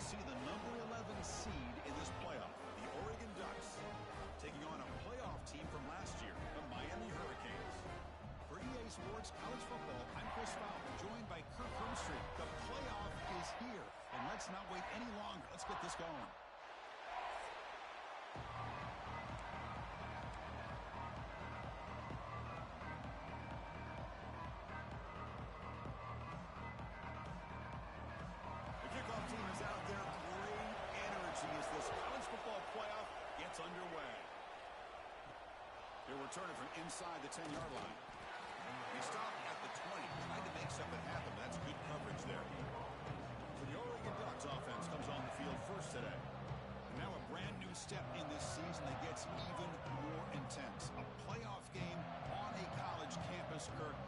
see the number 11 seed in this playoff, the Oregon Ducks, taking on a playoff team from last year, the Miami Hurricanes. For EA Sports College Football, I'm Chris Fowler, joined by Kirk Herbstreit. The playoff is here, and let's not wait any longer. Let's get this going. Team is out there. Great energy as this college football playoff gets underway. He'll return it from inside the 10-yard line. He stopped at the 20, tried to make something happen. That's good coverage there. So the Oregon Ducks offense comes on the field first today. And now a brand new step in this season that gets even more intense. A playoff game on a college campus, Kirk.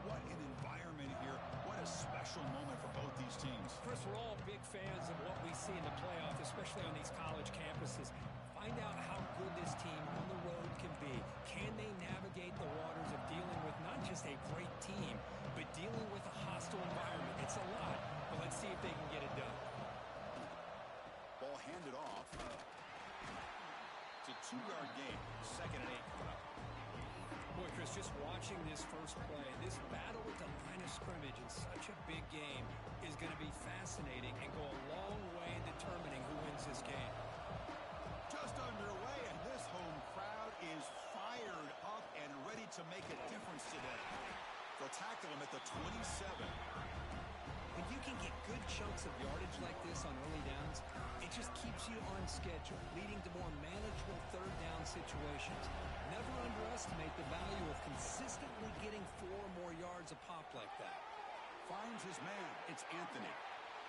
What an environment here. What a special moment for both these teams. Chris, we're all big fans of what we see in the playoff, especially on these college campuses. Find out how good this team on the road can be. Can they navigate the waters of dealing with not just a great team, but dealing with a hostile environment? It's a lot, but let's see if they can get it done. Ball handed off. It's a 2-yard gain. 2nd and 8 coming up. Boy, Chris, just watching this first play, this battle with the line of scrimmage in such a big game is going to be fascinating and go a long way in determining who wins this game. Just underway, and this home crowd is fired up and ready to make a difference today. They'll tackle him at the 27. When you can get good chunks of yardage like this on early downs, it just keeps you on schedule, leading to more manageable third down situations. Never underestimate the value of consistently getting 4 or more yards a pop like that. Finds his man. It's Anthony.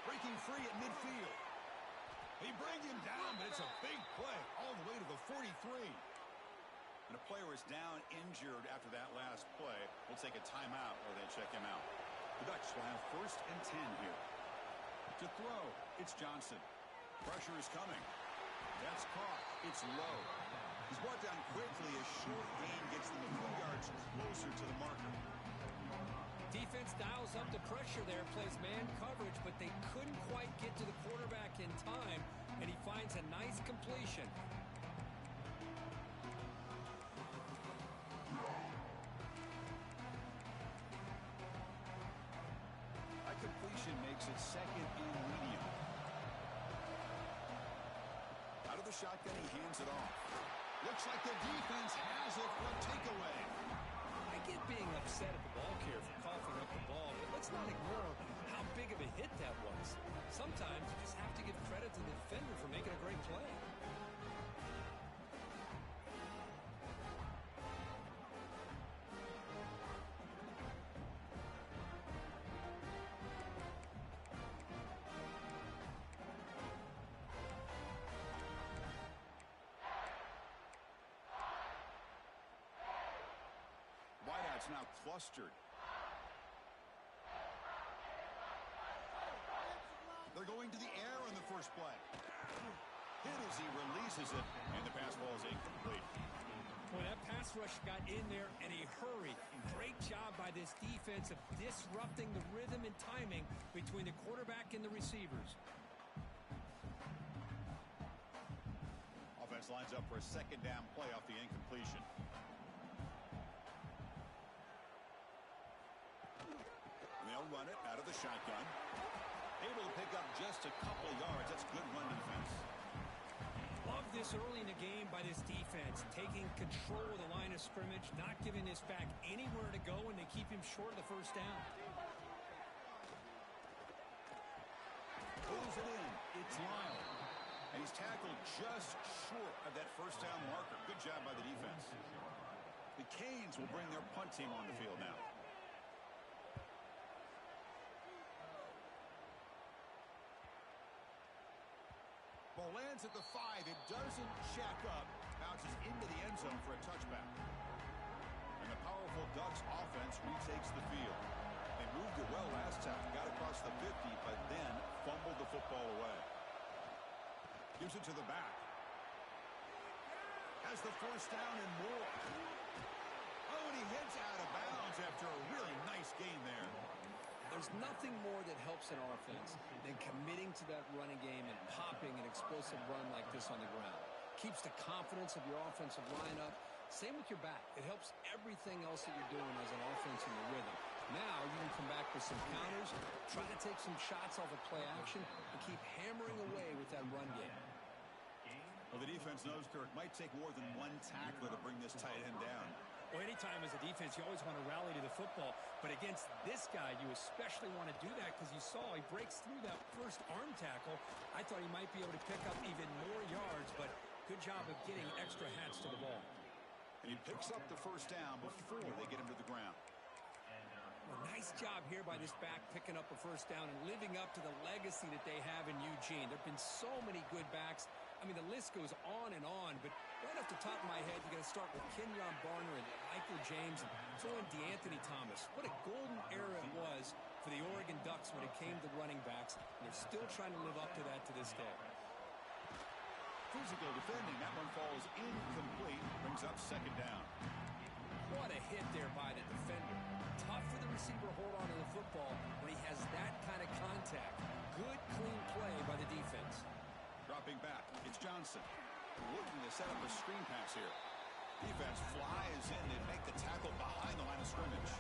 Breaking free at midfield. He brings him down, but it's a big play all the way to the 43. And a player is down injured after that last play. We'll take a timeout while they check him out. The Ducks will have 1st and 10 here. To throw, it's Johnson. Pressure is coming. That's caught. It's low. He's brought down quickly. A short gain gets them a few yards closer to the marker. Defense dials up the pressure there, plays man coverage, but they couldn't quite get to the quarterback in time, and he finds a nice completion. Completion makes it 2nd and medium. Out of the shotgun, he hands it off. Looks like the defense has it for a takeaway. I get being upset at the ball carrier for coughing up the ball, but let's not ignore how big of a hit that was. Sometimes you just have to give credit to the defender for making a great play. Wideouts now clustered. They're going to the air on the first play. Hit as he releases it, and the pass ball is incomplete. Boy, that pass rush got in there in a hurry. Great job by this defense of disrupting the rhythm and timing between the quarterback and the receivers. Offense lines up for a 2nd down play off the incompletion. And they'll run it out of the shotgun. Able to pick up just a couple of yards. That's good run defense. Love this early in the game by this defense, taking control of the line of scrimmage, not giving this back anywhere to go, and they keep him short of the 1st down. Pulls it in. It's Lyle. And he's tackled just short of that 1st down marker. Good job by the defense. The Canes will bring their punt team on the field now. Ball lands at the 5. It doesn't check up. Bounces into the end zone for a touchback. And the powerful Ducks offense retakes the field. They moved it well last time, got across the 50, but then fumbled the football away. Gives it to the back. Has the 1st down and more. Oh, and he hits out of bounds after a really nice gain there. There's nothing more that helps an offense than committing to that running game and popping an explosive run like this on the ground. Keeps the confidence of your offensive lineup. Same with your back. It helps everything else that you're doing as an offense in your rhythm. Now you can come back with some counters, try to take some shots off of play action, and keep hammering away with that run game. Well, the defense knows, Kirk, might take more than one tackler to bring this tight end down. Well, anytime as a defense, you always want to rally to the football. But against this guy, you especially want to do that because you saw he breaks through that first arm tackle. I thought he might be able to pick up even more yards, but good job of getting extra hats to the ball. And he picks up the first down before they get him to the ground. Well, nice job here by this back picking up a first down and living up to the legacy that they have in Eugene. There have been so many good backs. I mean, the list goes on, but right off the top of my head, you're going to start with Kenyon Barner and Michael James and throw in DeAnthony Thomas. What a golden era it was for the Oregon Ducks when it came to running backs. And they're still trying to live up to that to this day. Physical defending. That one falls incomplete. Brings up second down. What a hit there by the defender. Tough for the receiver to hold on to the football when he has that kind of contact. Good, clean play by the defense. Dropping back, it's Johnson. Looking to set up a screen pass here. Defense flies in and make the tackle behind the line of scrimmage.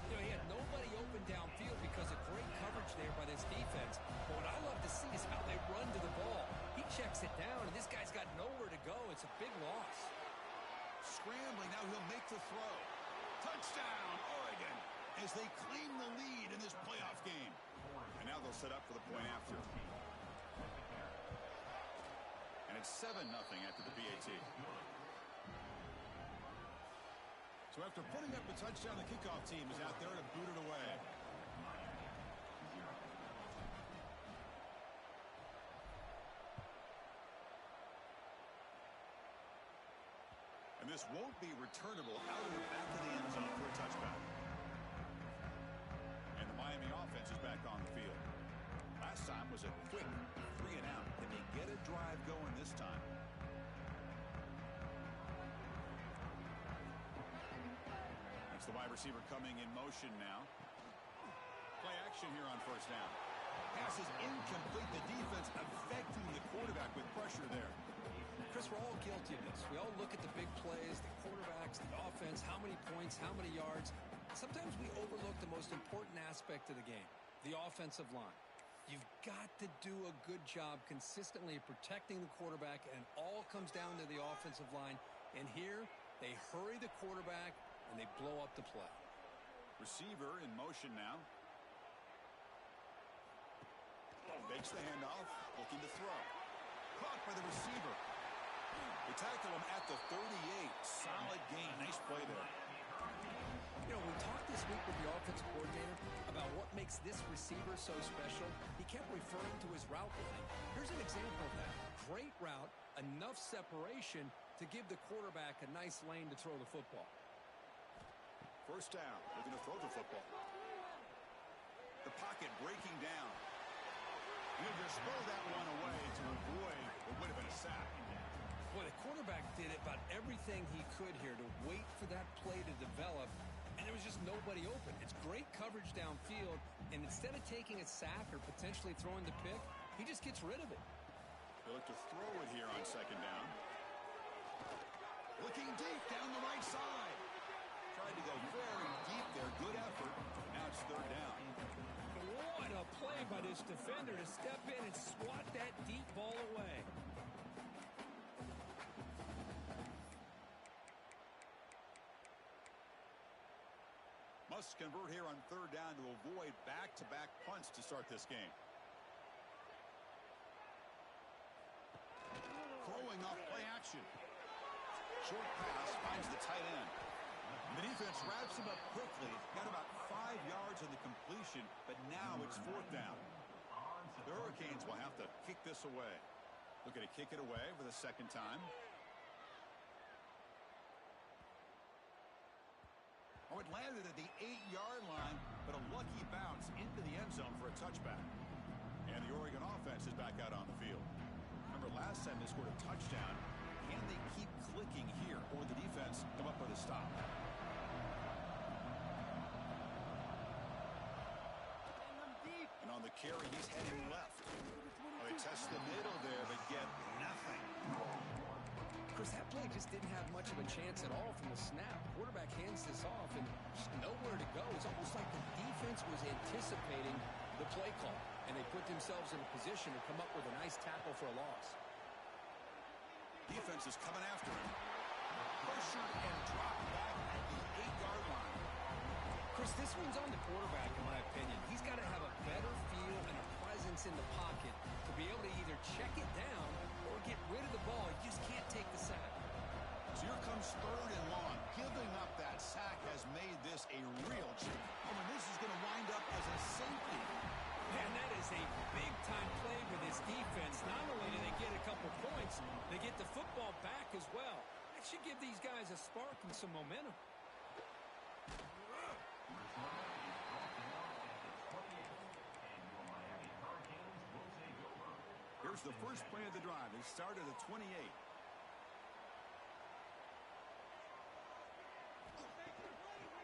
You know, he had nobody open downfield because of great coverage there by this defense. But what I love to see is how they run to the ball. He checks it down, and this guy's got nowhere to go. It's a big loss. Scrambling, now he'll make the throw. Touchdown, Oregon, as they claim the lead in this playoff game. And now they'll set up for the point after. And it's 7-0 after the PAT. So after putting up a touchdown, the kickoff team is out there to boot it away. And this won't be returnable out of the back of the end zone for a touchback. And the Miami offense is back on the field. Last time was a quick 3 and out. Can they get a drive going this time? That's the wide receiver coming in motion now. Play action here on first down. Pass is incomplete. The defense affecting the quarterback with pressure there. Chris, we're all guilty of this. We all look at the big plays, the quarterbacks, the offense, how many points, how many yards. Sometimes we overlook the most important aspect of the game, the offensive line. You've got to do a good job consistently protecting the quarterback, and it all comes down to the offensive line. And here, they hurry the quarterback, and they blow up the play. Receiver in motion now. Fakes the handoff, looking to throw. Caught by the receiver. They tackle him at the 38. Solid gain. Nice play there. You know, we talked this week with the offensive coordinator about what makes this receiver so special. He kept referring to his route running. Here's an example of that. Great route, enough separation to give the quarterback a nice lane to throw the football. First down. They're going to throw the football. The pocket breaking down. He'll just throw that one away to avoid what would have been a sack. Boy, the quarterback did about everything he could here to wait for that play to develop, and there was just nobody open. It's great coverage downfield, and instead of taking a sack or potentially throwing the pick, he just gets rid of it. They look to throw it here on second down. Looking deep down the right side. Tried to go very deep there. Good effort. Now it's third down. What a play by this defender to step in and swat that deep ball away. Must convert here on third down to avoid back-to-back punts to start this game. Throwing off play action. Short pass finds the tight end. The defense wraps him up quickly. Got about 5 yards on the completion, but now it's fourth down. The Hurricanes will have to kick this away. Looking to kick it away for the second time. Oh, it landed at the 8-yard line, but a lucky bounce into the end zone for a touchback. And the Oregon offense is back out on the field. Remember, last time they scored a touchdown. Can they keep clicking here, or the defense come up with a stop? On the carry, he's heading left. Well, they test the middle there, but get nothing. Chris, that play just didn't have much of a chance at all from the snap. Quarterback hands this off and just nowhere to go. It's almost like the defense was anticipating the play call, and they put themselves in a position to come up with a nice tackle for a loss. Defense is coming after him. Pressured and dropped back at the 8-yard line. Chris, this one's on the quarterback, in my opinion. He's got to have a better feel and a presence in the pocket to be able to either check it down or get rid of the ball. You just can't take the sack. So here comes 3rd and long. Giving up that sack has made this a real challenge. Oh, and this is going to wind up as a safety. Man, that is a big-time play for this defense. Not only do they get a couple points, they get the football back as well. That should give these guys a spark and some momentum. Here's the first play of the drive. They start at the 28.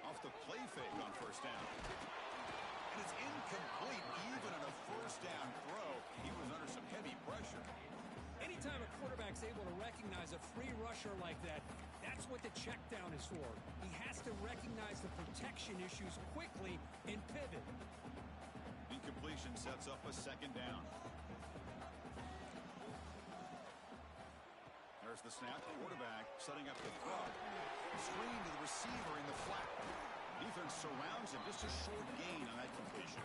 Off the play fake on 1st down. And it's incomplete even on a 1st down throw. He was under some heavy pressure. Anytime a quarterback's able to recognize a free rusher like that, that's what the check down is for. He has to recognize the protection issues quickly and pivot. Incompletion sets up a 2nd down. There's the snap. Quarterback setting up the throw. Screen to the receiver in the flat. Defense surrounds him. Just a short gain on that completion.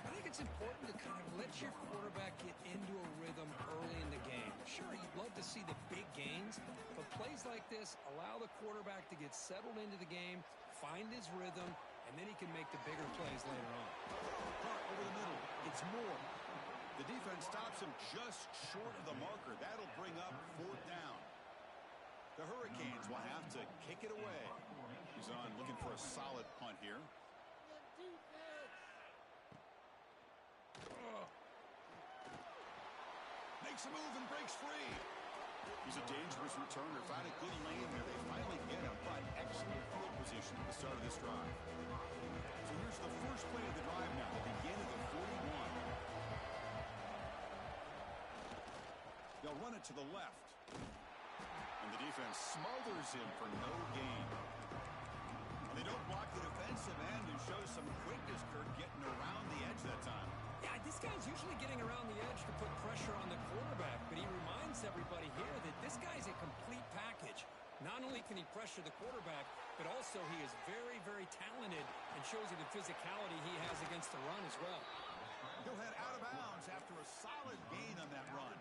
I think it's important to kind of let your quarterback get into a rhythm early in the game. Sure, you'd love to see the big gains, but plays like this allow the quarterback to get settled into the game, find his rhythm, and then he can make the bigger plays later on. Hart over the middle. It's Moore. The defense stops him just short of the marker. That'll bring up 4th down. The Hurricanes will have to kick it away. He's on looking for a solid punt here. Makes a move and breaks free. He's a dangerous returner. Found a good lane there. They finally get him, but excellent field position at the start of this drive. So here's the first play of the drive now. They begin at the 41. They'll run it to the left. And the defense smothers him for no gain. They don't block the defensive end and show some quickness, Kurt, getting around the edge that time. Yeah, this guy's usually getting around the edge to put pressure on the quarterback, but he reminds everybody here that this guy's a complete package. Not only can he pressure the quarterback, but also he is very, very talented and shows you the physicality he has against the run as well. He'll head out of bounds after a solid gain on that run.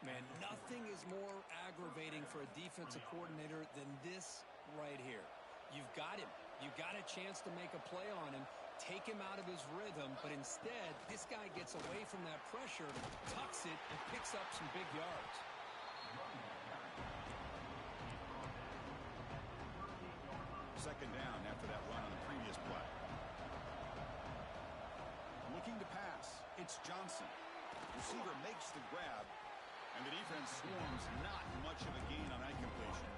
Man, nothing is more aggravating for a defensive coordinator than this right here. You've got him. You've got a chance to make a play on him, take him out of his rhythm, but instead, this guy gets away from that pressure, tucks it, and picks up some big yards. Second down after that run on the previous play. Looking to pass. It's Johnson. Receiver makes the grab, and the defense swarms. Not much of a gain on that completion.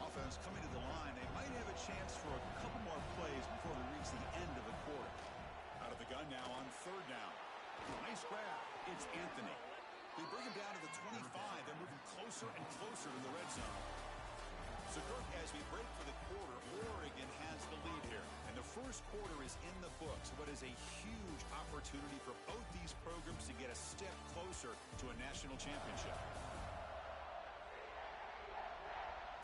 Offense coming to the line. They might have a chance for a couple more plays before we reach the end of the quarter. Out of the gun now on 3rd down. Nice grab. It's Anthony. They bring him down to the 25. They're moving closer and closer to the red zone. So, Kirk, as we break for the quarter, Oregon has the lead here. And the first quarter is in the books. What is a huge opportunity for both these programs to get a step closer to a national championship.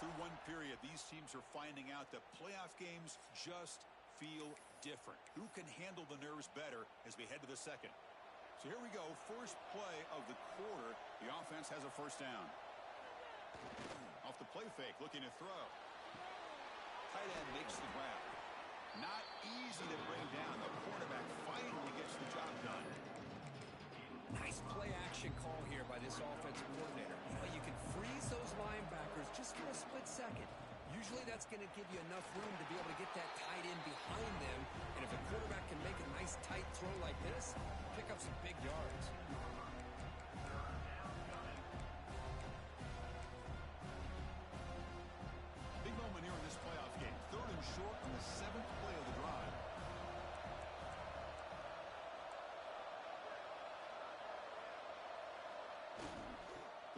Through one period, these teams are finding out that playoff games just feel different. Who can handle the nerves better as we head to the second? So here we go. First play of the quarter. The offense has a 1st down. Off the play fake, looking to throw. Tight end makes the grab. Not easy to bring down. The quarterback finally gets the job done. Nice play action call here by this offensive coordinator. You know, you can freeze those linebackers just for a split second. Usually that's going to give you enough room to be able to get that tight end behind them. And if a quarterback can make a nice tight throw like this, pick up some big yards.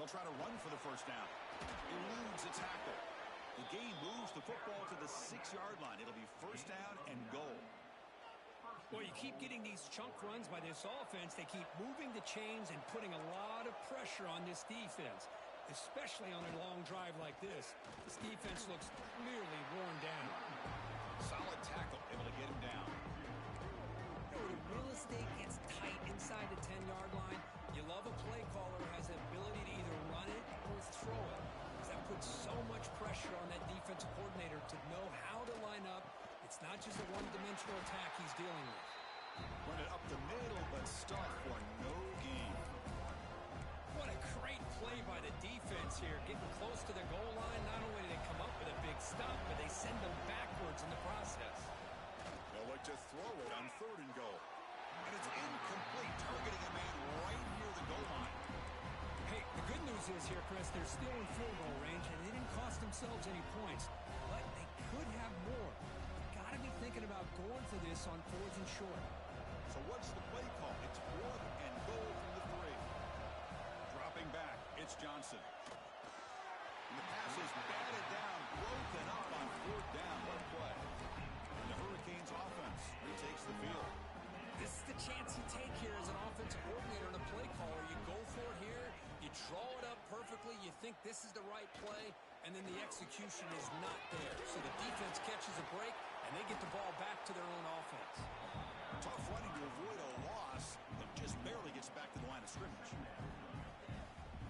They'll try to run for the first down. Eludes a tackle. The gain moves the football to the 6-yard line. It'll be first down and goal. Well, you keep getting these chunk runs by this offense. They keep moving the chains and putting a lot of pressure on this defense, especially on a long drive like this. This defense looks clearly worn down. Solid tackle, able to get him down. The real estate gets tight inside the 10-yard line. You love a play caller who has the ability to either run it or throw it. That puts so much pressure on that defensive coordinator to know how to line up. It's not just a one-dimensional attack he's dealing with. Run it up the middle, but start for no gain. What a great play by the defense here. Getting close to the goal line, not only do they come up with a big stop, but they send them backwards in the process. They'll look to throw it on 3rd and goal. And it's incomplete, targeting a man right near the goal line. Hey, the good news is here, Chris, they're still in field goal range, and they didn't cost themselves any points. But they could have more. Got to be thinking about going for this on 4th and short. So what's the play call? It's 4th and goal from the 3. Dropping back, it's Johnson. And the pass is batted down, broken up on 4th down. What a play. And the Hurricanes offense retakes the field. This is the chance you take here as an offensive coordinator and a play caller. You go for it here, you draw it up perfectly, you think this is the right play, and then the execution is not there. So the defense catches a break, and they get the ball back to their own offense. Tough running to avoid a loss, but just barely gets back to the line of scrimmage.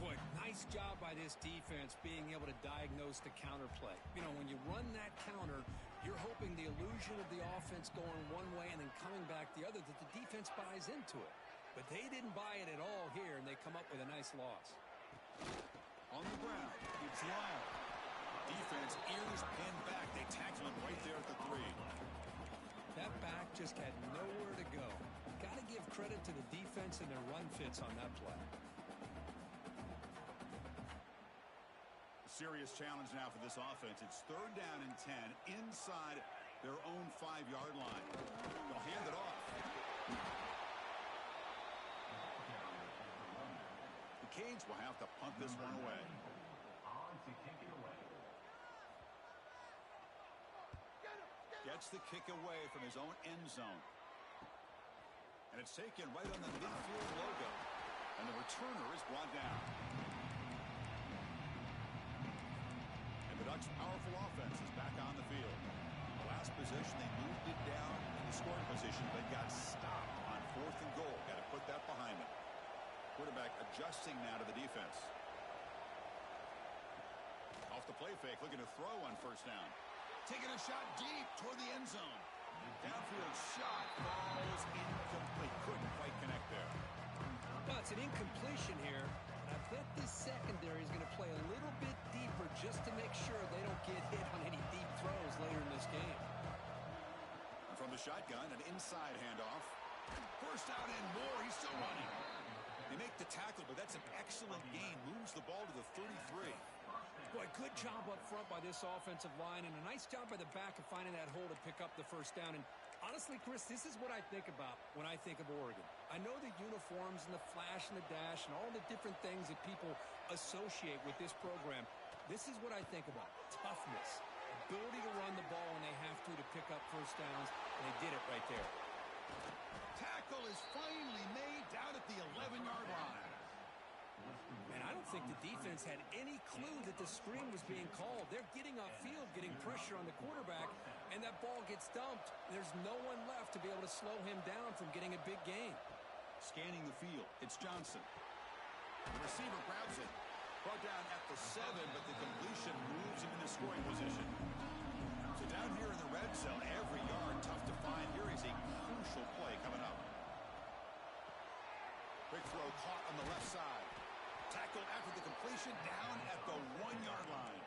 Boy, nice job by this defense being able to diagnose the counterplay. You know, when you run that counter, you're hoping the illusion of the offense going one way and then coming back the other, that the defense buys into it. But they didn't buy it at all here, and they come up with a nice loss. On the ground, it's Lyle. Defense ears pinned back. They tackle him right there at the 3. That back just had nowhere to go. Got to give credit to the defense and their run fits on that play. Serious challenge now for this offense. It's 3rd down and 10 inside their own 5-yard line. They'll hand it off. The Canes will have to punt this one away. Gets the kick away from his own end zone. And it's taken right on the midfield logo. And the returner is brought down. The Ducks' powerful offense is back on the field. The last possession, they moved it down in the scoring position, but got stopped on 4th and goal. Got to put that behind them. Quarterback adjusting now to the defense. Off the play fake, looking to throw on 1st down. Taking a shot deep toward the end zone. Downfield shot falls incomplete. Couldn't quite connect there. Well, it's an incompletion here. I bet this secondary is going to play a little bit deeper just to make sure they don't get hit on any deep throws later in this game. And from the shotgun, an inside handoff. First out and more. He's still running. They make the tackle, but that's an excellent gain. Moves the ball to the 33. Boy, good job up front by this offensive line, and a nice job by the back of finding that hole to pick up the first down. And honestly, Chris, this is what I think about when I think of Oregon. I know the uniforms and the flash and the dash and all the different things that people associate with this program. This is what I think about. Toughness, ability to run the ball when they have to pick up first downs, and they did it right there. Tackle is finally made down at the 11-yard line. And I don't think the defense had any clue that the screen was being called. They're getting upfield, getting pressure on the quarterback, and that ball gets dumped. There's no one left to be able to slow him down from getting a big gain. Scanning the field, it's Johnson. The receiver grabs it. Brought down at the 7, but the completion moves him into scoring position. So down here in the red zone, every yard tough to find. Here is a crucial play coming up. Quick throw caught on the left side. Tackled after the completion down at the 1-yard line.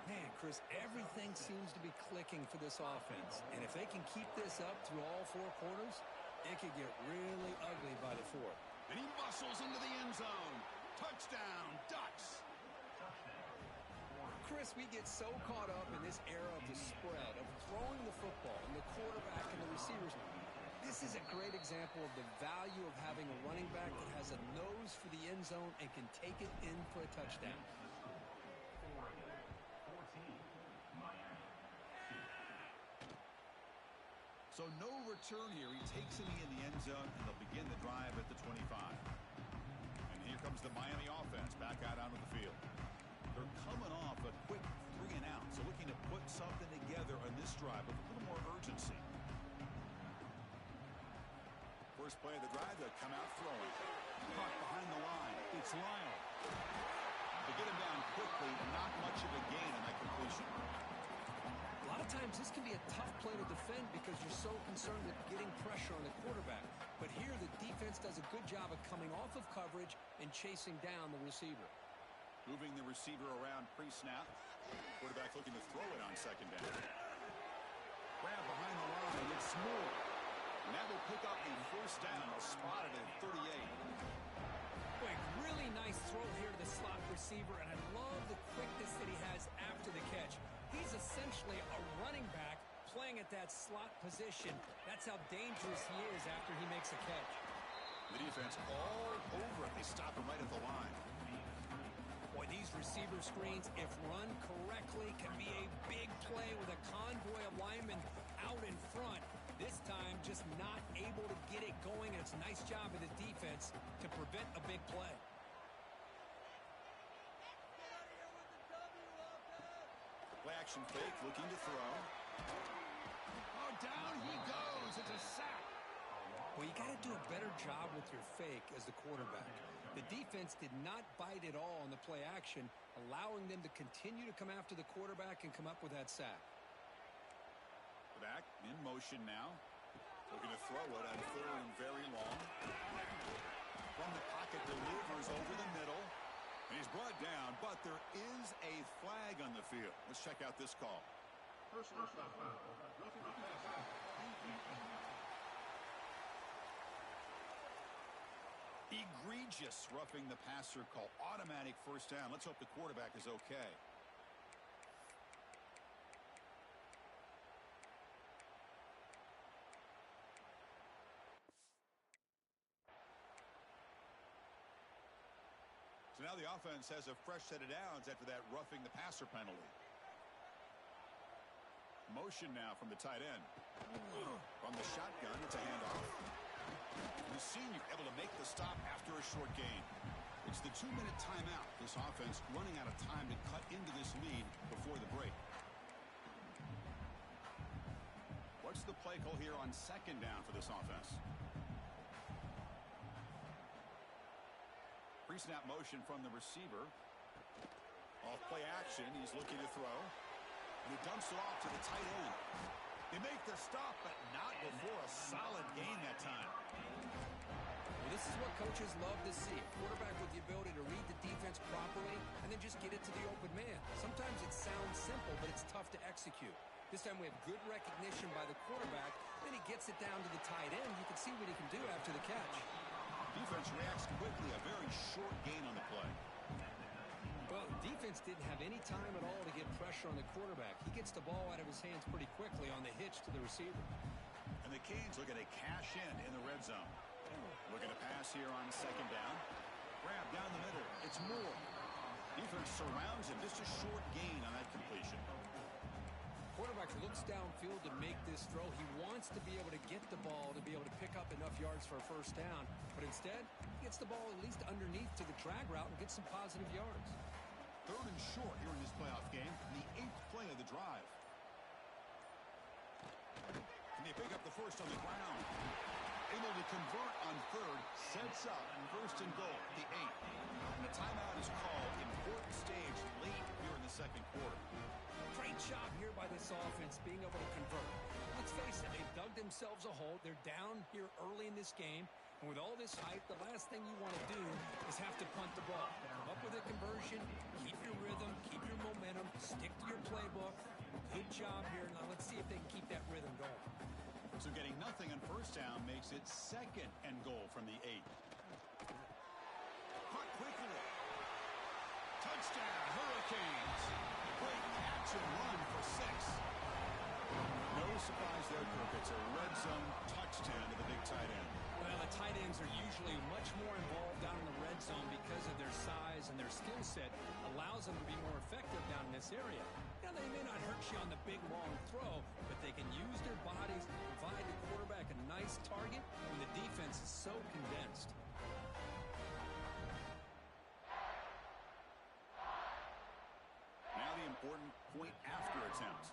Man, Chris, everything seems to be clicking for this offense. And if they can keep this up through all 4 quarters, it could get really ugly by the 4th. And he muscles into the end zone. Touchdown, Ducks. Chris, we get so caught up in this era of the spread, of throwing the football, and the quarterback and the receivers. This is a great example of the value of having a running back that has a nose for the end zone and can take it in for a touchdown. So no return here. He takes it in the end zone, and they'll begin the drive at the 25. And here comes the Miami offense back out onto the field. They're coming off a quick 3-and-out, so looking to put something together on this drive with a little more urgency. First play of the drive, they'll come out throwing. Caught behind the line. It's Lyle. They get him down quickly, and not much of a gain on that completion. A lot of times this can be a tough play to defend because you're so concerned with getting pressure on the quarterback. But here the defense does a good job of coming off of coverage and chasing down the receiver. Moving the receiver around pre-snap. Quarterback looking to throw it on second down. Grab behind the line. It's smooth. And that will pick up the first down. Spotted at 38. Boy, really nice throw here to the slot receiver, and I love the quickness that he has after the catch. He's essentially a running back playing at that slot position. That's how dangerous he is after he makes a catch. The defense all over it. They stop him right at the line. Boy, these receiver screens, if run correctly, can be a big play with a convoy of linemen out in front. This time, just not able to get it going, and it's a nice job of the defense to prevent a big play. Play action fake, looking to throw. Oh, down he goes. It's a sack. Well, you got to do a better job with your fake as the quarterback. The defense did not bite at all on the play action, allowing them to continue to come after the quarterback and come up with that sack. Back in motion now. Looking to throw it on third and very long. From the pocket, delivers over the middle. And he's brought down, but there is a flag on the field. Let's check out this call. Personal foul. Egregious roughing the passer call. Automatic first down. Let's hope the quarterback is okay. So now the offense has a fresh set of downs after that roughing the passer penalty. Motion now from the tight end. From the shotgun, it's a handoff. The senior able to make the stop after a short gain. It's the 2-minute timeout. This offense running out of time to cut into this lead before the break. What's the play call here on second down for this offense? Pre-snap motion from the receiver. Off play action. He's looking to throw. And he dumps it off to the tight end. They make the stop, but not before a solid gain that time. Well, this is what coaches love to see. A quarterback with the ability to read the defense properly and then just get it to the open man. Sometimes it sounds simple, but it's tough to execute. This time we have good recognition by the quarterback. Then he gets it down to the tight end. You can see what he can do after the catch. Defense reacts quickly. A very short gain on the play. Well, defense didn't have any time at all to get pressure on the quarterback. He gets the ball out of his hands pretty quickly on the hitch to the receiver. And the Canes looking to cash in the red zone. Looking to pass here on second down. Grab down the middle. It's Moore. Defense surrounds him. Just a short gain on that completion. Quarterback looks downfield to make this throw. He wants to be able to get the ball to be able to pick up enough yards for a first down. But instead, he gets the ball at least underneath to the drag route and gets some positive yards. Third and short here in this playoff game. The 8th play of the drive. And they pick up the first on the ground. Able to convert on third. Sets up first and goal. The 8th. And the timeout is called. Important stage late here in the second quarter. Great job here by this offense being able to convert. Let's face it, they've dug themselves a hole. They're down here early in this game. And with all this hype, the last thing you want to do is have to punt the ball. Come up with a conversion, keep your rhythm, keep your momentum, stick to your playbook. Good job here. Now let's see if they can keep that rhythm going. So getting nothing on first down makes it second and goal from the 8. Caught quickly. Touchdown, Hurricanes. Great catch and run for 6. No surprise there, Kirk. It's a red zone touchdown. touchdown to the big tight end. Well, the tight ends are usually much more involved down in the red zone because of their size, and their skill set allows them to be more effective down in this area. Now, they may not hurt you on the big, long throw, but they can use their bodies to provide the quarterback a nice target when the defense is so condensed. Now the important point after attempt.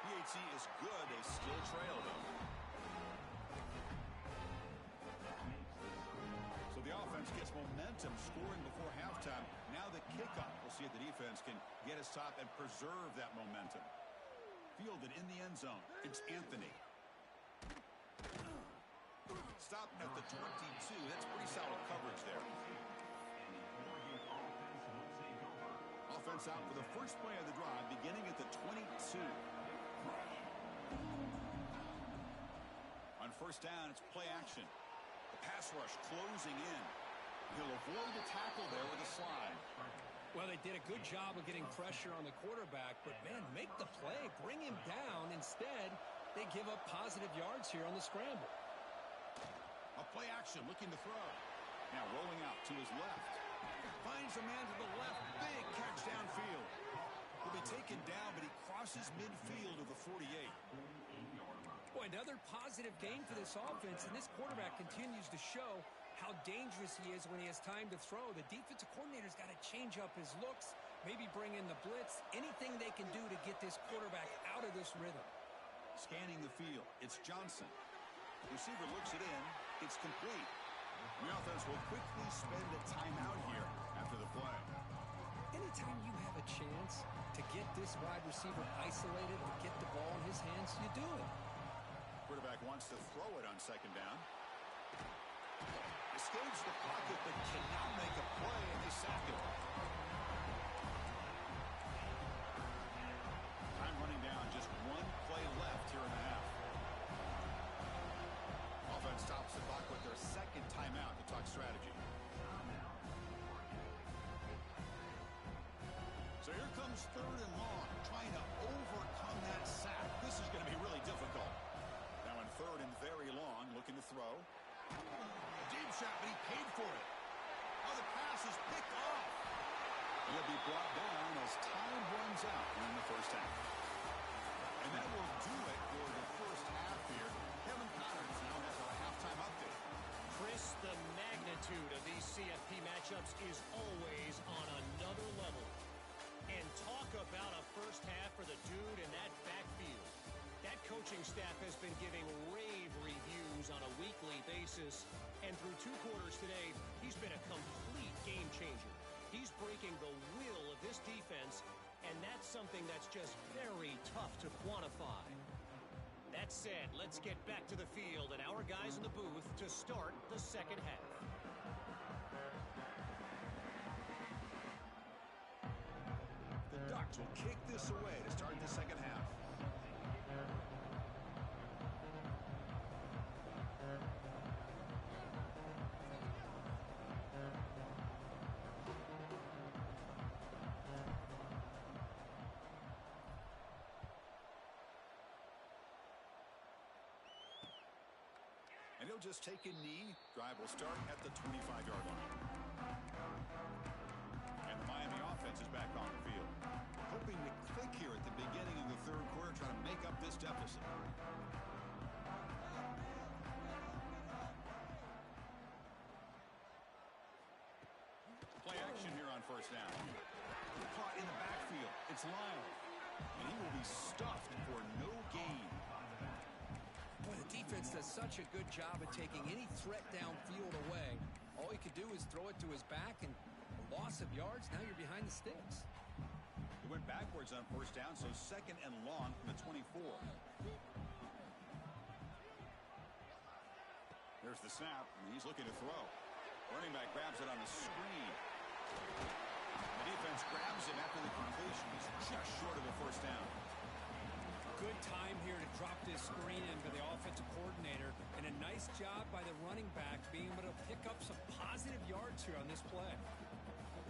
PAT is good. They still trail, though. So the offense gets momentum, scoring before halftime. Now the kickoff. We'll see if the defense can get a stop and preserve that momentum. Fielded in the end zone. It's Anthony. Stopped at the 22. That's pretty solid coverage there. Offense out for the first play of the drive, beginning at the 22. On first down, it's play action. The pass rush closing in. He'll avoid the tackle there with a slide. Well, they did a good job of getting pressure on the quarterback, but, man, make the play. Bring him down. Instead, they give up positive yards here on the scramble. A play action, looking to throw. Now rolling out to his left. Finds a man to the left. Big catch downfield. Will be taken down, but he crosses midfield of the 48. Boy, another positive game for this offense, and this quarterback continues to show how dangerous he is when he has time to throw. The defensive coordinator's got to change up his looks, maybe bring in the blitz, anything they can do to get this quarterback out of this rhythm. Scanning the field, it's Johnson. Receiver looks it in. It's complete. The offense will quickly spend a timeout here after the play. Anytime you have a chance to get this wide receiver isolated and get the ball in his hands, you do it. Quarterback wants to throw it on second down. Escapes the pocket, but cannot make a play, and they sack it. Time running down, just one play left here in the half. Offense stops the clock with their second timeout to talk strategy. So here comes third and long, trying to overcome that sack. This is going to be really difficult. Now in third and very long, looking to throw. A deep shot, but he paid for it. Oh, the pass is picked off. He'll be brought down as time runs out in the first half. And that will do it for the first half here. Kevin Connors now has our halftime update. Chris, the magnitude of these CFP matchups is always on another level. And talk about a first half for the dude in that backfield. That coaching staff has been giving rave reviews on a weekly basis. And through two quarters today, he's been a complete game changer. He's breaking the will of this defense, and that's something that's just very tough to quantify. That said, let's get back to the field and our guys in the booth to start the second half. The Ducks will kick this away to start the second half. And he'll just take a knee. Drive will start at the 25-yard line. And the Miami offense is back on the field. Hoping to click here at the beginning of the third quarter, trying to make up this deficit. Play action here on first down. Caught in the backfield. It's Lyle. And he will be stuffed for no gain. Boy, the defense does such a good job of taking any threat downfield away. All he could do is throw it to his back, and a loss of yards, now you're behind the sticks. He went backwards on first down, so second and long from the 24. There's the snap, and he's looking to throw. Running back grabs it on the screen. The defense grabs him after the completion. He's just short of a first down. Good time here to drop this screen in for the offensive coordinator, and a nice job by the running back being able to pick up some positive yards here on this play.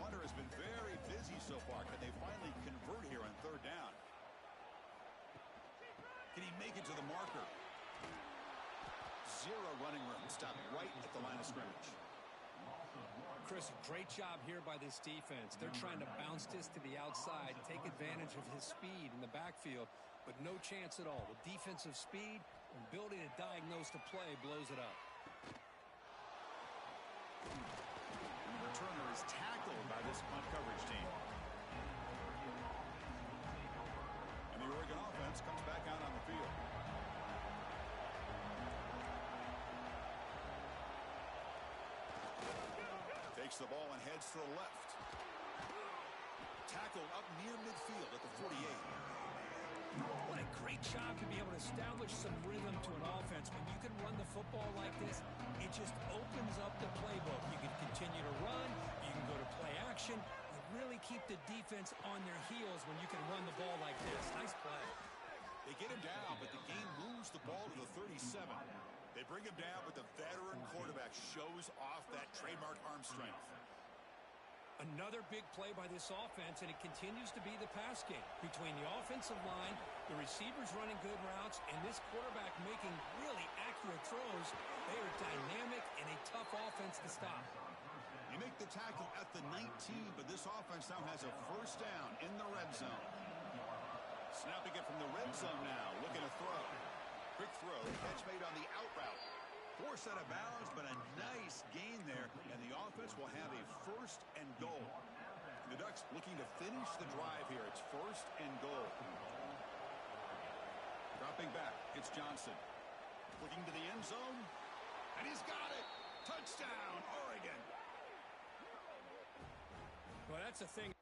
Punter has been very busy so far. Can they finally convert here on third down? he make it to the marker? Zero running room. Stop right at the line of scrimmage. Chris, great job here by this defense. They're trying to bounce this to the outside, take advantage of his speed in the backfield, but no chance at all. The defensive speed and ability to diagnose the play blows it up. And the returner is tackled by this punt coverage team. And the Oregon offense comes back out on the field. Takes the ball and heads to the left. Tackled up near midfield at the 48. What a great job to be able to establish some rhythm to an offense. When you can run the football like this, it just opens up the playbook. You can continue to run. You can go to play action. You really keep the defense on their heels when you can run the ball like this. Nice play. They get him down, but the game moves the ball to the 37. They bring him down, but the veteran quarterback shows off that trademark arm strength. Another big play by this offense, and it continues to be the pass game. Between the offensive line, the receivers running good routes, and this quarterback making really accurate throws, they are dynamic and a tough offense to stop. You make the tackle at the 19, but this offense now has a first down in the red zone. Snapping it from the red zone now, looking to throw. Quick throw, catch made on the out route. Forced out of bounds, but a nice gain there, and the offense will have a first and goal. The Ducks looking to finish the drive here. It's first and goal. Dropping back, it's Johnson. Looking to the end zone, and he's got it. Touchdown, Oregon. Well, that's the thing.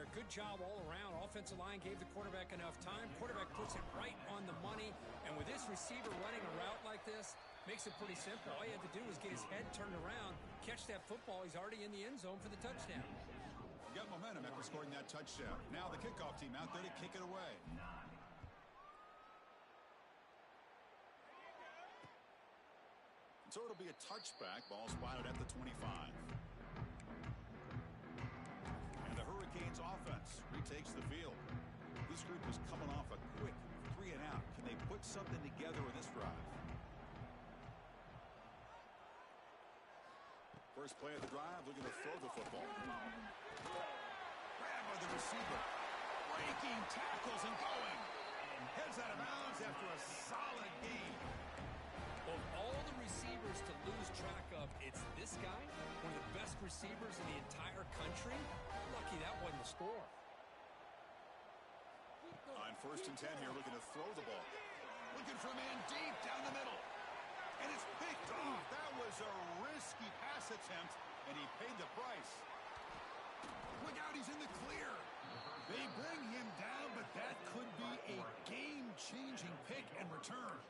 there. Good job all around. Offensive line gave the quarterback enough time. Quarterback puts it right on the money. And with this receiver running a route like this, makes it pretty simple. All you have to do is get his head turned around, catch that football. He's already in the end zone for the touchdown. Got momentum after scoring that touchdown. Now the kickoff team out there to kick it away. So it'll be a touchback. Ball spotted at the 25. And the Hurricanes offense retakes the field. This group is coming off a quick 3 and out. Can they put something together in this drive? First play of the drive, looking to throw the football. Grab by the receiver. Breaking tackles and going. And heads out of bounds after a solid gain. Of all the receivers to lose track of, it's this guy, one of the best receivers in the entire country. Lucky that wasn't the score. On 1st and 10 here, looking to throw the ball. Looking for a man deep down the middle. And it's picked off. That was a risky pass attempt, and he paid the price. Look out, he's in the clear. They bring him down, but that could be a game-changing pick and return.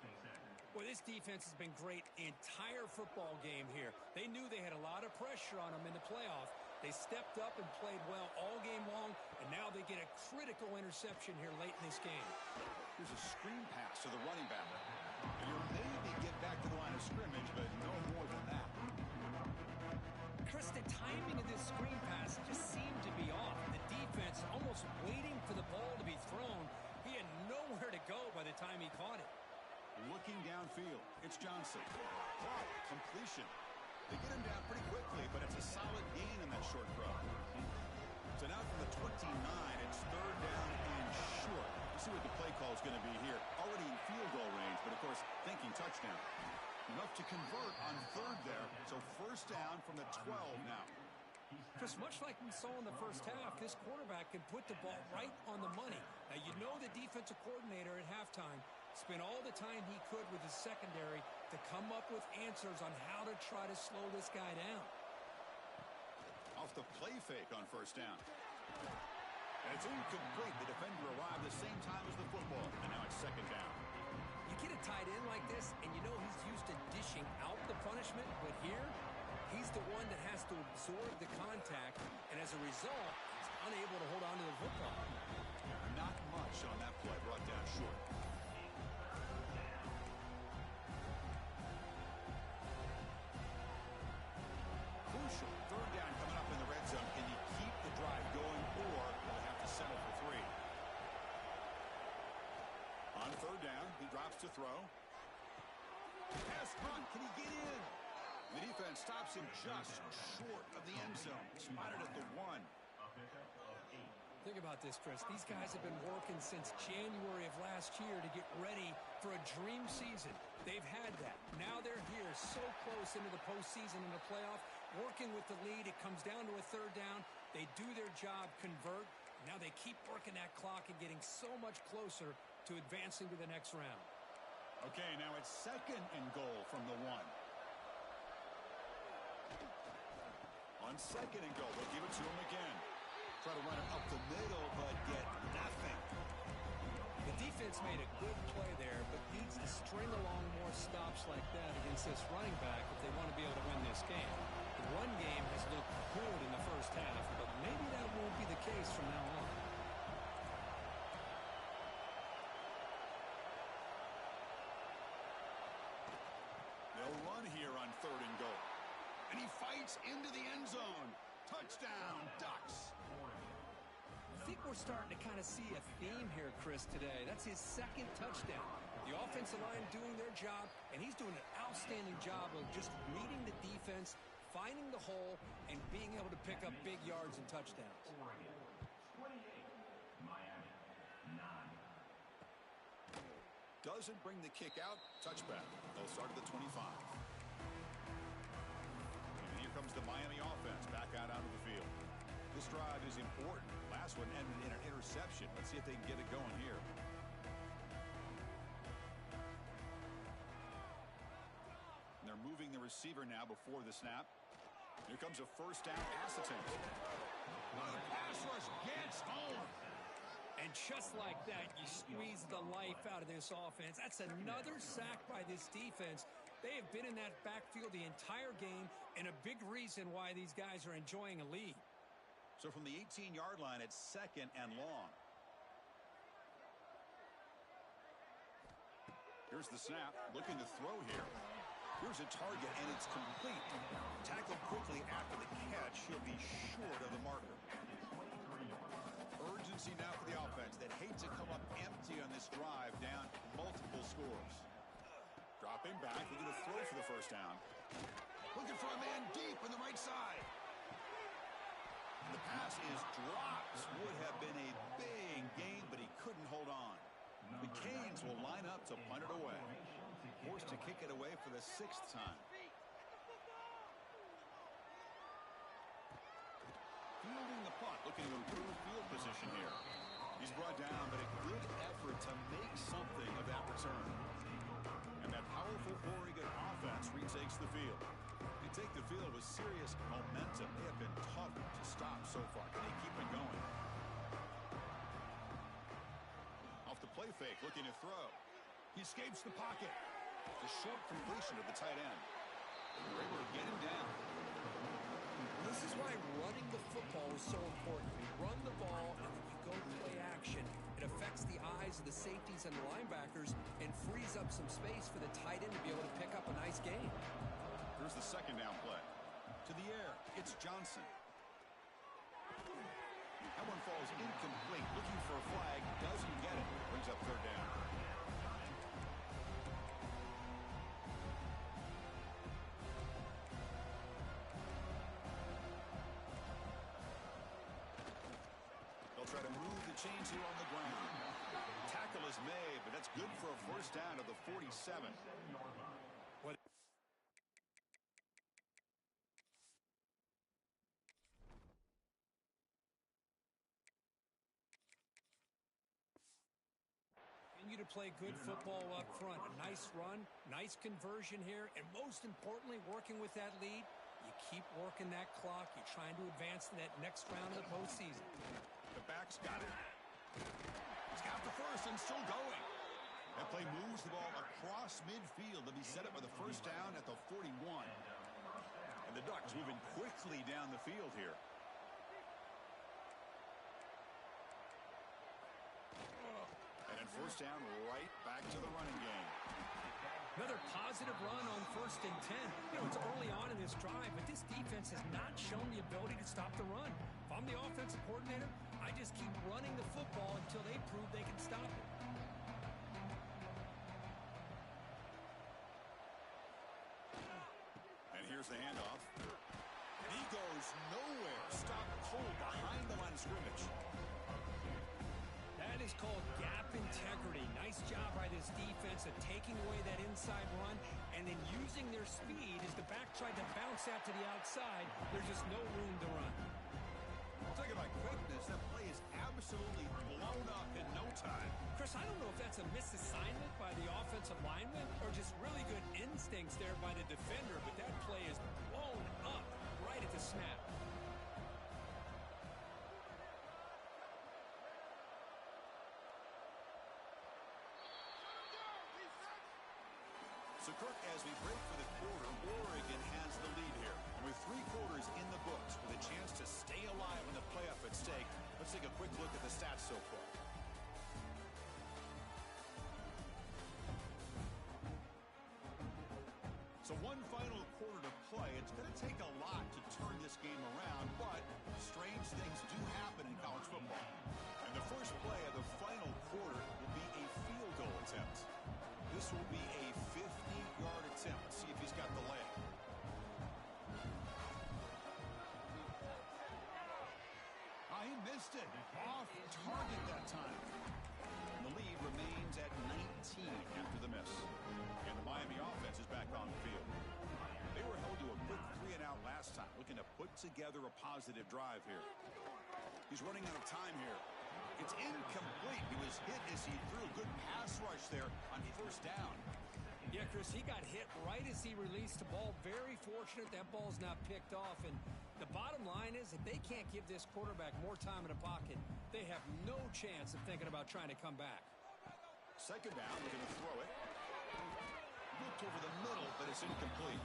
Well, this defense has been great the entire football game here. They knew they had a lot of pressure on them in the playoff. They stepped up and played well all game long, and now they get a critical interception here late in this game. Here's a screen pass to the running back. And you'll maybe get back to the line of scrimmage, but no more than that. Chris, the timing of this screen pass just seemed to be off. The defense almost waiting for the ball to be thrown. He had nowhere to go by the time he caught it. Looking downfield, it's Johnson. Caught, completion. They get him down pretty quickly, but it's a solid gain in that short throw. So now from the 29, it's 3rd down and short. Let's see what the play call is going to be here. Already in field goal range, but of course, thinking touchdown. Enough to convert on 3rd there. So 1st down from the 12 now. Chris, much like we saw in the first half, this quarterback can put the ball right on the money. Now, you know the defensive coordinator at halftime spent all the time he could with his secondary to come up with answers on how to try to slow this guy down. Off the play fake on 1st down. And it's incomplete. The defender arrived the same time as the football. And now it's 2nd down. You get a tight end like this, and you know he's used to dishing out the punishment, but here, he's the one that has to absorb the contact, and as a result, he's unable to hold on to the football. Not much on that play, brought down short. Crucial 3rd down coming up in the red zone. Can you keep the drive going, or will they have to settle for 3? On 3rd down, he drops to throw. Pass run, can he get in? The defense stops him just short of the end zone. Spotted at the 1. Think about this, Chris. These guys have been working since January of last year to get ready for a dream season. They've had that. Now they're here so close into the postseason and the playoff, working with the lead. It comes down to a 3rd down. They do their job, convert. Now they keep working that clock and getting so much closer to advancing to the next round. Okay, now it's 2nd and goal from the 1. On 2nd and goal, they'll give it to him again. Try to run it up the middle, but get nothing. The defense made a good play there, but needs to string along more stops like that against this running back if they want to be able to win this game. The run game has looked good in the first half, but maybe that won't be the case from now on. They'll run here on 3rd and goal. And he fights into the end zone. Touchdown, Ducks. I think we're starting to kind of see a theme here, Chris, today. That's his 2nd touchdown. The offensive line doing their job, and he's doing an outstanding job of just reading the defense, finding the hole, and being able to pick up big yards and touchdowns. Doesn't bring the kick out. Touchback. They'll start at the 25. And here comes the Miami offense back out onto the field. This drive is important. Last one ended in an interception. Let's see if they can get it going here. And they're moving the receiver now before the snap. Here comes a 1st down pass attempt. Oh, the pass rush gets home. And just like that, you squeeze the life out of this offense. That's another sack by this defense. They have been in that backfield the entire game, and a big reason why these guys are enjoying a lead. So from the 18-yard line, it's 2nd and long. Here's the snap, looking to throw here. Here's a target, and it's complete. Tackled quickly after the catch. He'll be short of the marker. Urgency now for the offense that hates to come up empty on this drive, down multiple scores. Dropping back, looking to throw for the first down. Looking for a man deep on the right side. The pass is dropped. Would have been a big gain, but he couldn't hold on. The Canes will line up to punt it away. Forced to kick it away for the 6th time. Fielding the punt, looking to improve field position here. He's brought down, but a good effort to make something of that return. And that powerful Oregon offense retakes the field. They take the field with serious momentum. They have been tough to stop so far. Can they keep it going? Off the play fake, looking to throw. He escapes the pocket. The short completion of the tight end. They're able to get him down. This is why running the football is so important. You run the ball and then you go play action. It affects the eyes of the safeties and the linebackers and frees up some space for the tight end to be able to pick up a nice gain. Here's the 2nd down play. To the air, it's Johnson. That one falls incomplete. Looking for a flag, doesn't get it. Brings up 3rd down. They'll try to move the chains here on the ground. Tackle is made, but that's good for a first down of the 47. To play good football up front. A nice run, nice conversion here, and most importantly, working with that lead, you keep working that clock. You're trying to advance to that next round of the postseason. The back's got it. He's got the first and still going. That play moves the ball across midfield to be set up with a first down at the 41. And the Ducks moving quickly down the field here. First down, right back to the running game. Another positive run on 1st and 10. You know, it's early on in this drive, but this defense has not shown the ability to stop the run. If I'm the offensive coordinator, I just keep running the football until they prove they can stop it. And here's the handoff. And he goes nowhere. Stopped cold behind the line of scrimmage. That is called gap integrity. Nice job by this defense of taking away that inside run and then using their speed as the back tried to bounce out to the outside. There's just no room to run. Talking about quickness, that play is absolutely blown up in no time. Chris, I don't know if that's a misassignment by the offensive lineman or just really good instincts there by the defender, but that play is blown up right at the snap. So, Kirk, as we break for the quarter, Oregon has the lead here. And with 3 quarters in the books with a chance to stay alive in the playoff at stake, let's take a quick look at the stats so far. So one final quarter to play. It's going to take a lot to turn this game around, but strange things do happen in college football. And the first play of the final quarter will be a field goal attempt. This will be a 50-yard attempt. See if he's got the leg. He missed it. Off target that time. And the lead remains at 19 after the miss. And the Miami offense is back on the field. They were held to a quick 3-and-out last time, looking to put together a positive drive here. He's running out of time here. It's incomplete. He was hit as he threw a good pass rush there on first down. Yeah, Chris, he got hit right as he released the ball. Very fortunate that ball's not picked off. And the bottom line is that they can't give this quarterback more time in the pocket. They have no chance of thinking about trying to come back. Second down, we're going to throw it. Looked over the middle, but it's incomplete.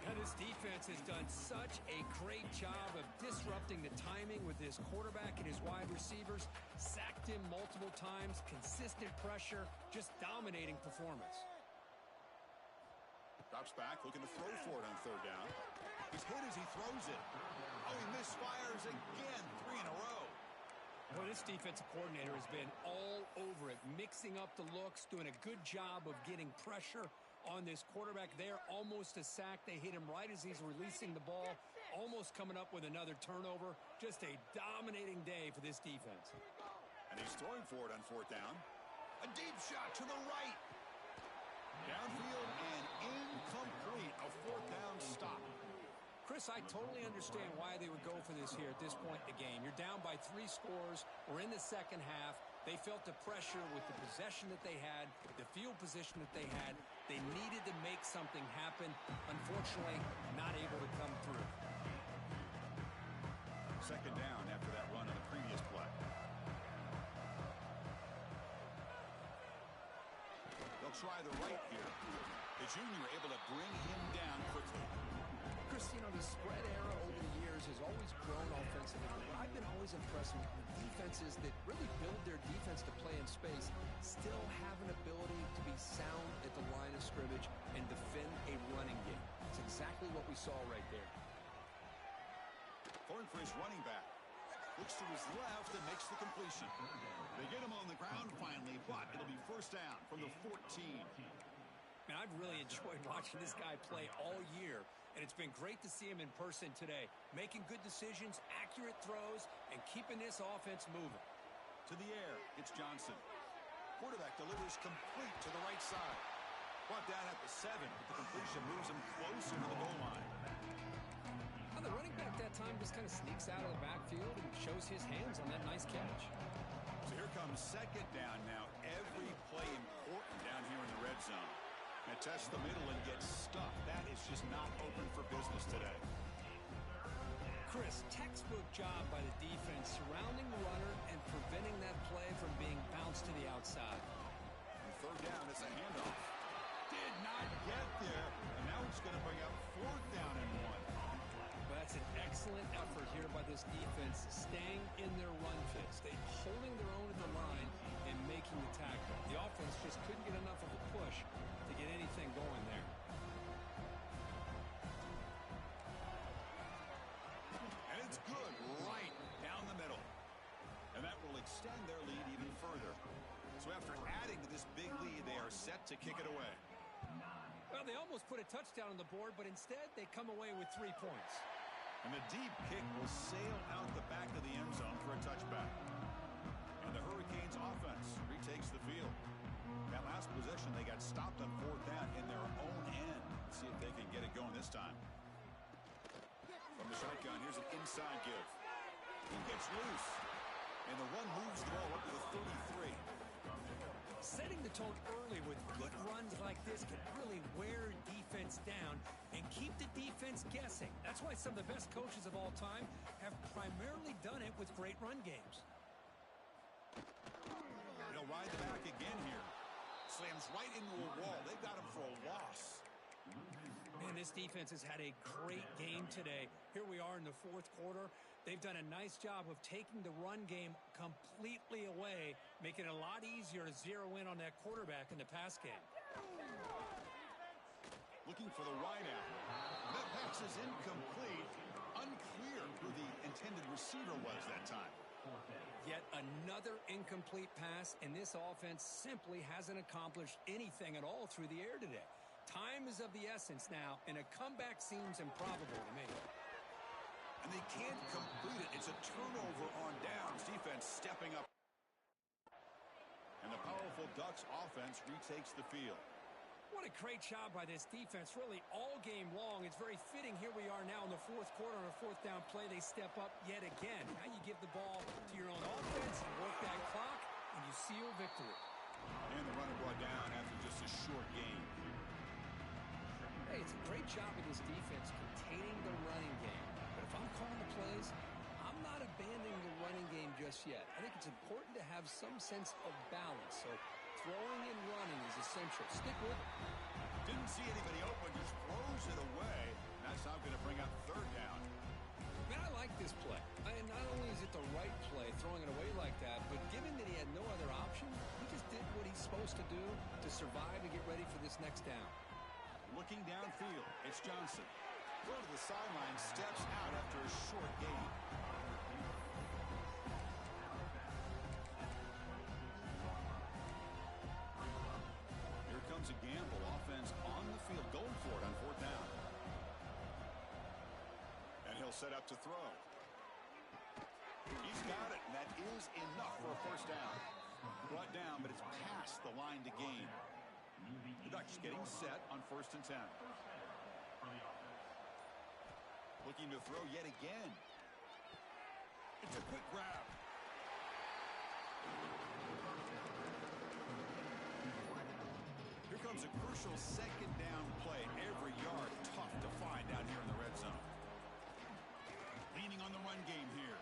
And this defense has done such a great job of disrupting the timing with this quarterback and his wide receivers. Sacked him multiple times, consistent pressure, just dominating performance. Drops back, looking to throw for it on third down. He's hit as he throws it. Oh, he misfires again, 3 in a row. Well, this defensive coordinator has been all over it, mixing up the looks, doing a good job of getting pressure on this quarterback there. Almost a sack. They hit him right as he's releasing the ball, almost coming up with another turnover. Just a dominating day for this defense. And he's throwing for it on fourth down. A deep shot to the right. Downfield and incomplete. A fourth down stop. Chris, I totally understand why they would go for this here at this point in the game. You're down by 3 scores. We're in the second half. They felt the pressure with the possession that they had, the field position that they had. They needed to make something happen. Unfortunately, not able to come through. Second down after that run on the previous play. They'll try the right here. The junior able to bring him down quickly. Chris, you know, the spread era over the years has always grown offensively. But I've been always impressed with defenses that really build their defense to play in space, still have an ability to be sound at the line of scrimmage and defend a running game. It's exactly what we saw right there. Going for his running back. Looks to his left and makes the completion. They get him on the ground finally, but it'll be first down from the 14. Man, I've really enjoyed watching this guy play all year, and it's been great to see him in person today. Making good decisions, accurate throws, and keeping this offense moving. To the air, it's Johnson. Quarterback delivers complete to the right side. Brought down at the 7, but the completion moves him closer to the goal line. Well, the running back that time just kind of sneaks out of the backfield and shows his hands on that nice catch. So here comes second down now. Every play important down here in the red zone. And test the middle and get stuck. That is just not open for business today. Chris, textbook job by the defense surrounding the runner and preventing that play from being bounced to the outside. And third down, it's a handoff. Did not get there. And now it's going to bring up fourth down and 1. But that's an excellent effort here by this defense, staying in their run fits. They holding their own at the line and making the tackle. The offense just couldn't get enough of a push to get anything going there. And it's good right down the middle. And that will extend their lead even further. So after adding to this big lead, they are set to kick it away. Well, they almost put a touchdown on the board, but instead they come away with 3 points. And the deep kick will sail out the back of the end zone for a touchback. And the Hurricanes offense retakes the field. That last possession, they got stopped on fourth down in their own end. Let's see if they can get it going this time. From the shotgun, here's an inside give. He gets loose. And the run moves the ball up to the 33. Setting the tone early with good runs like this can really wear defense down and keep the defense guessing. That's why some of the best coaches of all time have primarily done it with great run games. They'll ride the back again here. Slams right into a wall. They've got him for a loss. Man, this defense has had a great game today. Here we are in the fourth quarter. They've done a nice job of taking the run game completely away, making it a lot easier to zero in on that quarterback in the pass game. Looking for the wide out. That pass is incomplete. Unclear who the intended receiver was that time. Yet another incomplete pass, and this offense simply hasn't accomplished anything at all through the air today. Time is of the essence now, and a comeback seems improbable to me. And they can't complete it. It's a turnover on downs. Defense stepping up. And the powerful Ducks offense retakes the field. What a great job by this defense, really all game long. It's very fitting. Here we are now in the fourth quarter on a fourth down play. They step up yet again. Now you give the ball to your own offense, you work that clock, and you seal victory. And the runner brought down after just a short game. running game just yet. I think it's important to have some sense of balance. So throwing and running is essential. Stick with it. Didn't see anybody open, just throws it away. That's now going to bring up third down. Man, I like this play. And not only is it the right play, throwing it away like that, but given that he had no other option, he just did what he's supposed to do to survive and get ready for this next down. Looking downfield, it's Johnson. Throw to the sideline, steps out after a short gain. Here comes a gamble. Offense on the field, going for it on fourth down. And he'll set up to throw. He's got it, and that is enough for a first down. Brought down, but it's past the line to gain. The Ducks getting set on 1st and 10. Looking to throw yet again. It's a quick grab. Here comes a crucial second down play. Every yard tough to find out here in the red zone. Leaning on the run game here.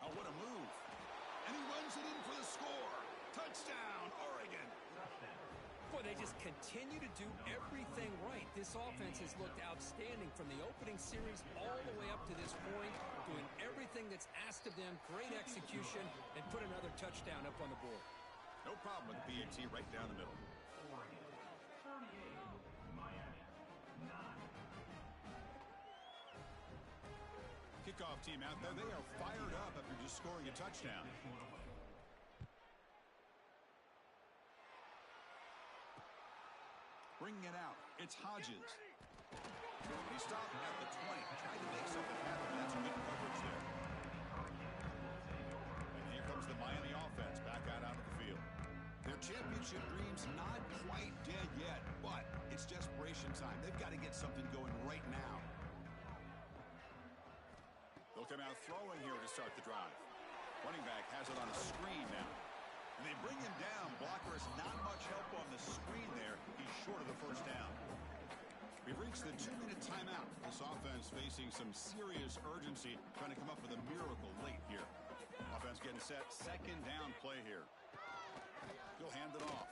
Oh, what a move. And he runs it in for the score. Touchdown, Oregon. Boy, they just continue to do everything right. This offense has looked outstanding from the opening series all the way up to this point, doing everything that's asked of them, great execution, and put another touchdown up on the board. No problem with the PAT right down the middle. Kickoff team out there. They are fired up after just scoring a touchdown. Bringing it out. It's Hodges. He stopped at the 20. Tried to make something happen. That's good coverage there. And here comes the Miami offense back out onto the field. Their championship dreams not quite dead yet, but it's desperation time. They've got to get something going right now. They'll come out throwing here to start the drive. Running back has it on a screen now. And they bring him down. Blocker has not much help on the screen there. He's short of the first down. We've reached the 2-minute timeout. This offense facing some serious urgency, trying to come up with a miracle late here. Offense getting set. Second down play here. He'll hand it off.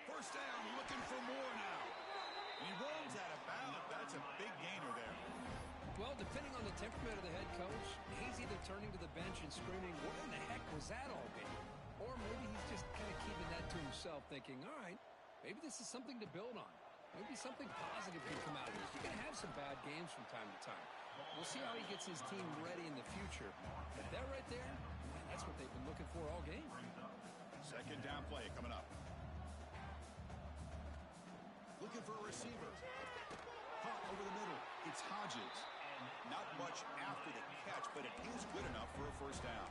First down, looking for more now. And he runs out of bounds. That's a big gainer there. Well, depending on the temperament of the head coach, he's either turning to the bench and screaming, what in the heck was that all game? Or maybe he's just kind of keeping that to himself, thinking, all right, maybe this is something to build on. Maybe something positive can come out of this. You're going to have some bad games from time to time. We'll see how he gets his team ready in the future. But that right there, that's what they've been looking for all game. Second down play coming up. Looking for a receiver. Caught over the middle. It's Hodges. Not much after the catch, but it is good enough for a first down.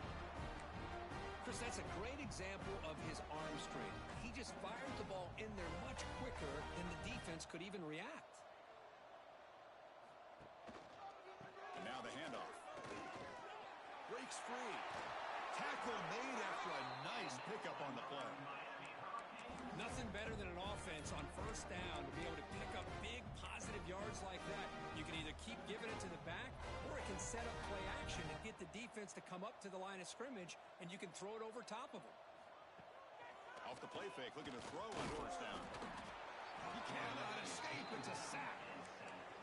Chris, that's a great example of his arm strength. He just fired the ball in there much quicker than the defense could even react. And now the handoff. Breaks free. Tackle made after a nice pickup on the play. Nothing better than an offense on first down to be able to pick up big positive yards like that. You can either keep giving it to the back, or it can set up play action and get the defense to come up to the line of scrimmage, and you can throw it over top of them. Off the play fake, looking to throw on first down. He cannot escape. It's a sack.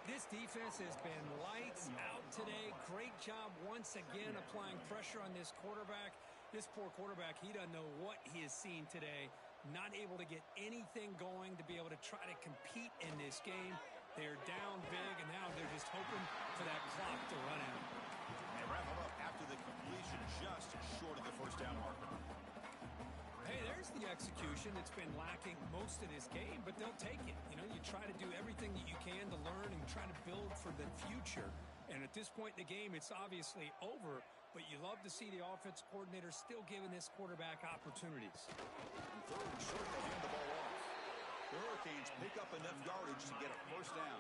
This defense has been lights out today. Great job once again applying pressure on this quarterback. This poor quarterback, he doesn't know what he has seen today. Not able to get anything going to be able to try to compete in this game. They're down big, and now they're just hoping for that clock to run out. And they wrap it up after the completion, just short of the first down marker. Hey, there's the execution that's been lacking most of this game, but they'll take it. You know, you try to do everything that you can to learn and try to build for the future. And at this point in the game, it's obviously over, but you love to see the offense coordinator still giving this quarterback opportunities. And third and short, they hand the ball off. The Hurricanes pick up enough yardage to get a first down.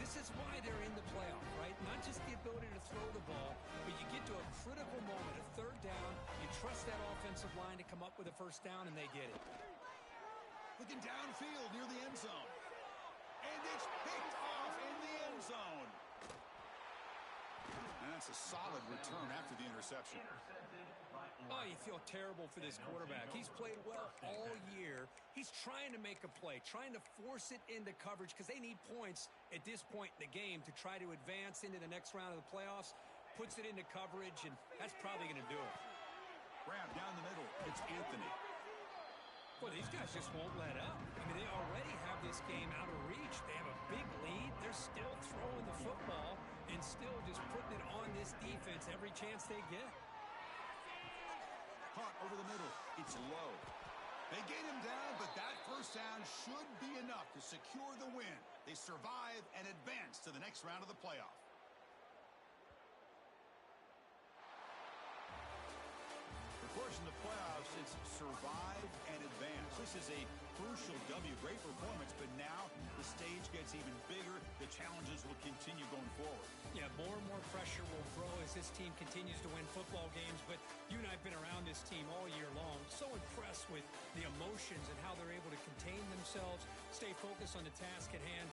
This is why they're in the playoff, right? Not just the ability to throw the ball, but you get to a critical moment, a third down, you trust that offensive line to come up with a first down, and they get it. Looking downfield near the end zone. And it's picked off in the end zone. And That's a solid return after the interception. Oh, you feel terrible for this quarterback. He's played well all year. He's trying to make a play, trying to force it into coverage because they need points at this point in the game to try to advance into the next round of the playoffs. Puts it into coverage, and that's probably going to do it. Grab down the middle. It's Anthony. Well, these guys just won't let up. I mean, they already have this game out of reach. They have a big lead. They're still throwing the football and still just putting it on this defense every chance they get. Hunt over the middle. It's low. They get him down, but that first down should be enough to secure the win. They survive and advance to the next round of the playoff. Of course, in the playoffs, it's survive and advance. This is a crucial W. Great performance, but now the stage gets even bigger. The challenges will continue going forward. Yeah, more and more pressure will grow as this team continues to win football games, but you and I have been around this team all year long. So impressed with the emotions and how they're able to contain themselves, stay focused on the task at hand.